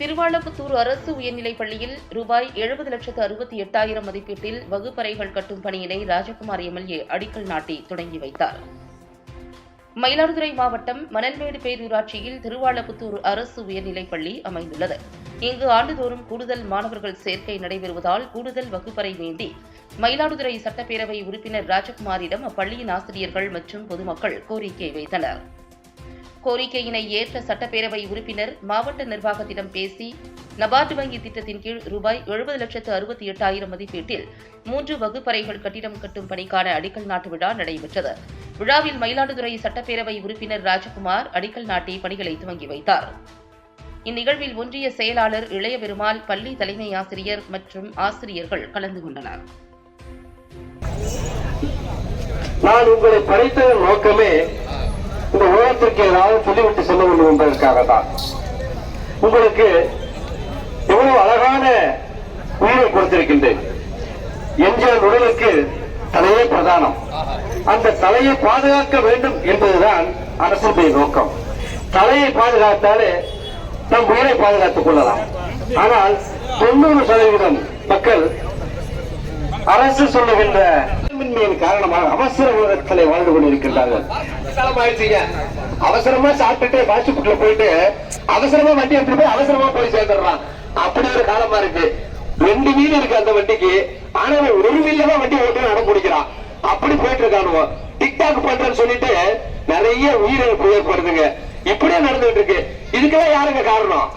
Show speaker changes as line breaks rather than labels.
திருவாளப்புத்தூர் அரசு உயர்நிலைப் பள்ளியில் ரூபாய் 70,68,000 மதிப்பீட்டில் வகுப்பறைகள் கட்டும் பணியினை ராஜகுமார் எம்எல்ஏ அடிக்கல் நாட்டி தொடங்கி வைத்தார். மயிலாடுதுறை மாவட்டம் மணல்மேடு பேரூராட்சியில் திருவாளப்புத்தூர் அரசு உயர்நிலைப் பள்ளி அமைந்துள்ளது. இங்கு ஆண்டுதோறும் கூடுதல் மாணவர்கள் சேர்க்கை நடைபெறுவதால் கூடுதல் வகுப்பறை வேண்டி மயிலாடுதுறை சட்டப்பேரவை உறுப்பினர் ராஜகுமாரிடம் அப்பள்ளியின் ஆசிரியர்கள் மற்றும் பொதுமக்கள் கோரிக்கை வைத்தனர். கோரிக்கையினை ஏற்ற சட்டப்பேரவை உறுப்பினர் மாவட்ட நிர்வாகத்திடம் பேசி நபார்டு வங்கி திட்டத்தின் கீழ் ரூபாய் 70,68,000 மதிப்பீட்டில் 3 வகுப்பறைகள் கட்டிடம் கட்டும் பணிக்கான அடிக்கல் நாட்டு விழா நடைபெற்றது. விழாவில் மயிலாடுதுறை சட்டப்பேரவை உறுப்பினர் ராஜகுமார் அடிக்கல் நாட்டி பணிகளை துவங்கி வைத்தார். இந்நிகழ்வில் ஒன்றிய செயலாளர் இளைய பெருமாள், பள்ளி தலைமை ஆசிரியர் மற்றும் ஆசிரியர்கள் கலந்து கொண்டனர்.
நான் உங்களை படைத்ததன் நோக்கமே இந்த உலகத்திற்கு ஏதாவது சொல்லிவிட்டு செல்ல வேண்டும் என்பதற்காக தான். உங்களுக்கு எவ்வளவு அழகான உயிரை கொடுத்திருக்கின்றேன். எம்ஜிஆர் உடலுக்கு தலையே பிரதானம். அந்த தலையை பாதுகாக்க வேண்டும் என்பதுதான் அரசுடைய நோக்கம். தலையை பாதுகாத்தாலே நம் உயிரை பாதுகாத்துக் கொள்ளலாம். ஆனால் 90% மக்கள் அரசு சொல்லுகின்ற காரணமாக அவசர உலகத்திலே வாழ்ந்து கொண்டிருக்கின்றார்கள். அவசரமா சாப்பிட்டுட்டு வாட்ஸ்அப்ல போயிட்டு அவசரமா வண்டி எடுத்துட்டு போய் அவசரமா போய் சேர்ந்துடுறான். அப்படி ஒரு காலமா இருக்கு. 2 வீல் இருக்கு அந்த வண்டிக்கு, ஆனா ஒரு வீல்ல தான் வண்டி ஓட்டி நடம் பிடிக்கிறான். அப்படி போயிட்டு இருக்கானுவோ. டிக்டாக் பண்றேன்னு சொல்லிட்டு நிறைய உயிரிழப்பு ஏற்படுதுங்க. இப்படியே நடந்துட்டு இருக்கு. இதுக்கெல்லாம் யாருங்க காரணம்?